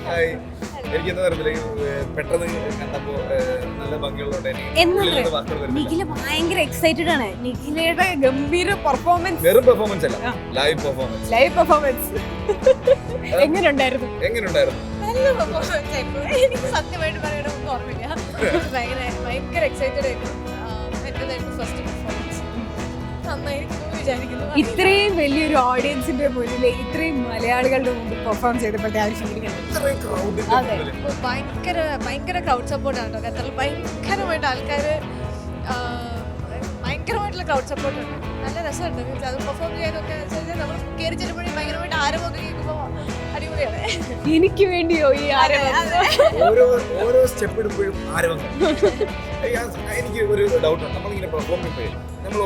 Hi. എനിക്ക് എന്താ പറയുക, പെട്ടെന്ന് കണ്ടപ്പോ നല്ല ഭംഗിയുള്ളതുകൊണ്ട് നിഖില ഭയങ്കര എക്സൈറ്റഡ് ആണ്. നിഖിലയുടെ ഗംഭീര പെർഫോമൻസ്, വെറും പെർഫോമൻസ് അല്ല, ലൈവ് പെർഫോമൻസ്. എങ്ങനെയുണ്ടായിരുന്നു? നല്ല പെർഫോമൻസ് ആയിരുന്നു. എനിക്ക് സത്യമായിട്ട് പറയണമെന്ന് ഓർമ്മയില്ല. ഭയങ്കര എക്സൈറ്റഡ് ആയിരുന്നു. എന്റേതായിരുന്നു ഫസ്റ്റ് പെർഫോമൻസ്. നന്നായിരിക്കും വിചാരിക്കുന്നു. ഇത്രയും വലിയൊരു ഓഡിയൻസിന്റെ മുന്നിൽ ഇത്രയും മലയാളികളുടെ മുമ്പിൽ പെർഫോം ചെയ്തപ്പോഴത്തെ ആ ഒരു ഫീലിംഗ് അതെ, ഭയങ്കര ക്രൗഡ് സപ്പോർട്ടാണ് കേട്ടോ. ഖത്തറിൽ ഭയങ്കരമായിട്ട് ആൾക്കാർ, ഭയങ്കരമായിട്ടുള്ള ക്രൗഡ് സപ്പോർട്ടുണ്ട്. നല്ല രസമുണ്ട്. അത് പെർഫോം ചെയ്യാനൊക്കെ നമ്മൾ കയറി ചെല്ലുമ്പോഴേ ഭയങ്കരമായിട്ട് ആരവൊക്കെ കേൾക്കുമ്പോൾ അടിപൊളിയാണ്. എനിക്ക് വേണ്ടിയോ ഈ ഓരോ സ്റ്റെപ്പ് ഇടുമ്പോഴും ആരവം. എനിക്ക് ഒരു ഡൗട്ട് ഉണ്ട്, നമ്മളിങ്ങനെ പെർഫോം ചെയ്യുമ്പോഴേ നമ്മൾ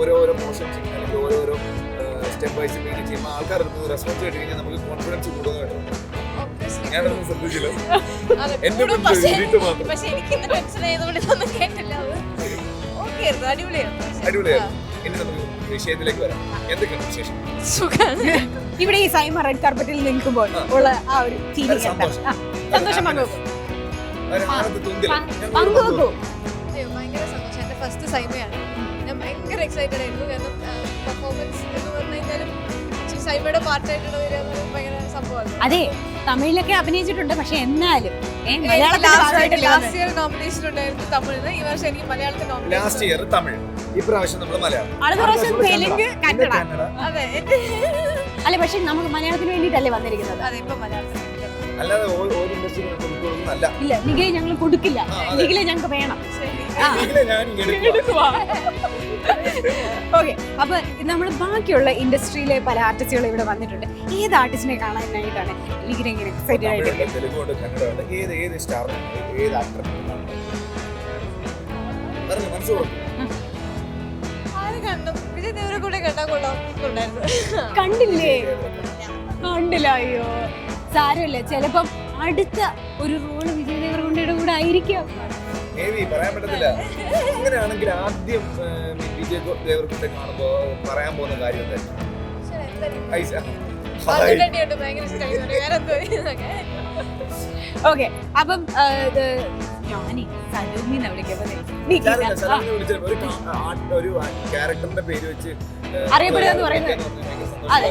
ഓരോരോ മോഷൻസ് അല്ലെങ്കിൽ ഓരോരോ സ്റ്റെപ്പ് ബൈ സ്റ്റെപ്പ് ഇങ്ങനെ ചെയ്യുമ്പോൾ ആൾക്കാർ റെസ്പോൺസ് കിട്ടി കഴിഞ്ഞാൽ നമുക്ക് കോൺഫിഡൻസ് കൂടുതലായിട്ടുണ്ട്. ഞാനൊന്നും ശ്രദ്ധിച്ചില്ല, എന്റെ മാത്രം. പക്ഷെ എനിക്ക് ടെൻഷൻ ആയതുകൊണ്ട് ഇതൊന്നും കേട്ടില്ല. ഓക്കെ, അടിപൊളിയായിരുന്നു. ഇനി നമുക്ക് വിഷയത്തിലേക്ക് വരാം. എന്തൊക്കെയാണ് വിശേഷം? സുഖാണ്. ഇവിടെ ഈ സൈമ റെഡ് കാർപ്പറ്റിൽ നിൽക്കുമ്പോൾ ഉള്ള ആ ഒരു ഫീലിംഗ് സന്തോഷം പങ്കുവെക്കും. അയ്യോ, ഭയങ്കര സന്തോഷം. എന്റെ ഫസ്റ്റ് സൈമയാണ്. ഞാൻ ഭയങ്കര എക്സൈറ്റഡ് ആയിരുന്നു. കാരണം പെർഫോമൻസ് എന്ന് പറഞ്ഞു കഴിഞ്ഞാലും സൈമയുടെ പാർട്ടായിട്ടുള്ള ഭയങ്കര സംഭവമാണ്. അതെ, തമിഴിലൊക്കെ അഭിനയിച്ചിട്ടുണ്ട്, പക്ഷെ എന്നാലും ലാസ്റ്റ് ഇയർ നോമിനേഷൻ ഉണ്ടായിരുന്നു തമിഴിന്. ഈ വർഷം എനിക്ക് മലയാളത്തിൽ നോമിനേഷൻ. ലാസ്റ്റ് ഇയർ തമിഴ്, ഇപ്രാവശ്യം നമ്മൾ മലയാളം, അടുത്ത പ്രാവശ്യം തെലുങ്ക്, കന്നഡ. അതെ, അല്ല പക്ഷെ നമുക്ക് മലയാളത്തിന് വേണ്ടിയിട്ടല്ലേ വന്നിരിക്കുന്നത്? അതെ, ഇപ്പൊ മലയാളത്തിൽ അല്ലാതെ ഒരു ഇൻഡസ്ട്രിയിൽ കൊടുക്കുന്നതല്ല. ഇല്ല, നിഖിലെ ഞങ്ങൾ കൊടുക്കില്ല. നിഖിലെ ഞങ്ങൾക്ക് വേണം. ഓക്കെ, അപ്പൊ നമ്മൾ ബാക്കിയുള്ള ഇൻഡസ്ട്രിയിലെ പല ആർട്ടിസ്റ്റുകൾ ഇവിടെ വന്നിട്ടുണ്ട്. ഏത് ആർട്ടിസ്റ്റിനെ കാണാനായിട്ടാണ് നിഖില ഇങ്ങനെ എക്സൈറ്റഡ് ആയിട്ട്? തെലുങ്കുണ്ട്, കന്നഡ, ഏത് സ്റ്റാർ, ഏത് ആക്ടർ ആര് കണ്ടു? വിജയ് ദേവരെ കൂടെ കണ്ടാൽ കൊള്ളാം. കണ്ടില്ല. അയ്യോ സാരമില്ല, ചിലപ്പം അടുത്ത ഒരു റോള് വിജയ് ദേവരകൊണ്ടയുടെ കൂടെ ആയിരിക്കാം. പറയാൻ പറ്റത്തില്ല. അങ്ങനെയാണെങ്കിൽ ആദ്യം വിജയ് ദേവരകൊണ്ട കാണുമ്പോ പറയാൻ പോകുന്ന കാര്യം ഓക്കെ, അപ്പം ഞാനേ സലോമിന്നാ വിളിക്കുന്നത്. ഒരു ക്യാരക്ടറിന്റെ പേര് വെച്ച് അറിയപ്പെടുക പറയുന്നത്. അതെ,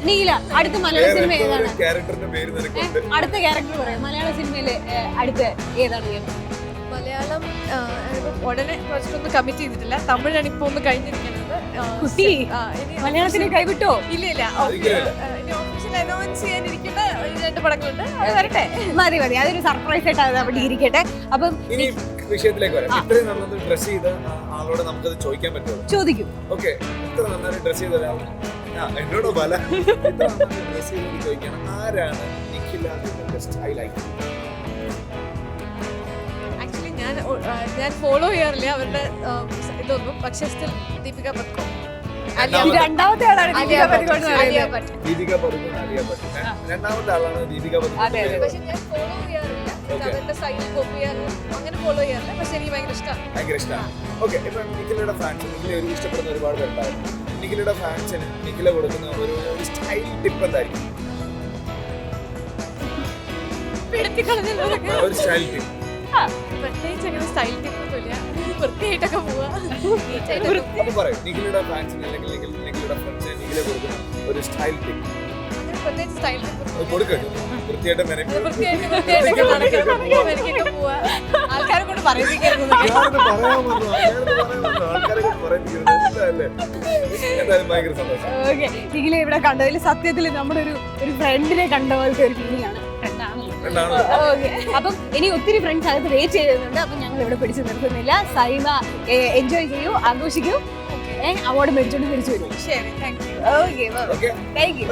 നീല. അടുത്ത മലയാള സിനിമ ഏതാണ്? ക്യാരക്ടറിന്റെ പേര് നിനക്കുണ്ട്. അടുത്ത ക്യാരക്ടർ പറയാം. മലയാള സിനിമയിലെ അടുത്ത ഏതാണ്? മലയാളം ഉടനെ കുറച്ചൊന്നും കമ്മിറ്റ് ചെയ്തിട്ടില്ല. തമിഴാണ് ഇപ്പൊ ഒന്ന് കഴിഞ്ഞിരിക്കുന്നത്. കുട്ടി മലയാളത്തിന് കൈവിട്ടോ? ഇല്ല, ഇനി ഓഫീഷ്യൽ അനൗൺസ് ചെയ്യാനിരിക്കുന്ന 2 പടങ്ങളുണ്ട്. അത് വരട്ടെ. മതി, അതൊരു സർപ്രൈസ് ആയിട്ട് അത് അവിടെ ഇരിക്കട്ടെ. അപ്പം ഇനി വിഷയത്തിലേക്ക് വരാം. ഇത്രയും നന്നായി ഡ്രസ് ചെയ്ത ആളോട് നമുക്കത് ചോദിക്കാൻ പറ്റുമോ? ചോദിക്കും. ഓക്കെ, ഇത്ര നന്നായി ഡ്രസ് ചെയ്ത ഒരാൾ എന്നോട് പല ഡ്രസ് ചെയ്ത് ചോദിക്കണം, ആരാണ് നിഖില സ്റ്റൈലായിട്ട്? ആക്ച്വലി ഞാൻ ഫോളോ ചെയ്യാറില്ല അവരുടെ ഇതൊന്നും. പക്ഷേ സ്റ്റിൽ ദീപിക പദുക്കോൺ. രണ്ടാമത്തെ ആളാണ് ദീപിക പദുക്കോൺ. ദീപിക പദുക്കോൺ, ആലിയ ഭട്ട്. രണ്ടാമത്തെ ആളാണ് ദീപിക പദുക്കോൺ. പക്ഷെ ഞാൻ ഫോളോ ചെയ്യാറില്ല. അവരുടെ സ്റ്റൈൽ കോപ്പി ചെയ്യാനും അങ്ങനെ ഫോളോ ചെയ്യാറില്ല. പക്ഷെ എനിക്ക് ഭയങ്കര ഇഷ്ടമാണ്. ഓക്കെ, ഇപ്പൊ നിഖിലയുടെ ഫാൻസ്, നിഖില ഒരു ഇഷ്ടപ്പെടുന്ന ഒരുപാട് പേരുണ്ടാവും. നിഖിലയുടെ ഫാൻസിന് നിഖില കൊടുക്കുന്ന ഒരു സ്റ്റൈൽ ടിപ്പ് എന്തായിരിക്കും? ഒരു സ്റ്റൈൽ ടിപ്പ്. പ്രത്യേകിച്ച് അങ്ങനെ സ്റ്റൈൽ ടിപ്പൊന്നുമില്ല. വൃത്തിയായിട്ടൊക്കെ പോവാ. അപ്പൊ പറയും നിഖിലയുടെ ഫാൻസിന് അല്ലെങ്കിൽ നിഖിലയുടെ ഫ്രണ്ട്സിന് നിഖില കൊടുക്കുന്ന ഒരു സ്റ്റൈൽ ടിപ്പ്. അങ്ങനെ പ്രത്യേകിച്ച് സ്റ്റൈൽ ടിപ്പ് കൊടുക്കും. വൃത്തിയായിട്ട് പോവാ. ആൾക്കാരെ കൊണ്ട് പറയിപ്പിക്കരുത്. ഭയങ്കര സന്തോഷം. ഓക്കെ, നിഖില ഇവിടെ കണ്ടതിൽ സത്യത്തിൽ നമ്മുടെ ഒരു ഫ്രണ്ടിനെ കണ്ട പോലത്തെ ഒരു ഫീലിംഗ് ആണ്. ഓക്കെ, അപ്പം ഇനി ഒത്തിരി ഫ്രണ്ട്സ് അകത്ത് വെയിറ്റ് ചെയ്യുന്നുണ്ട്. അപ്പം ഞങ്ങൾ ഇവിടെ പിടിച്ചു നിർത്തുന്നില്ല. സൈമ എൻജോയ് ചെയ്യൂ, ആഘോഷിക്കൂ. അവാർഡ് മേടിച്ചോണ്ട് തിരിച്ചു വരും. ശരി, thank you. Okay, thank you.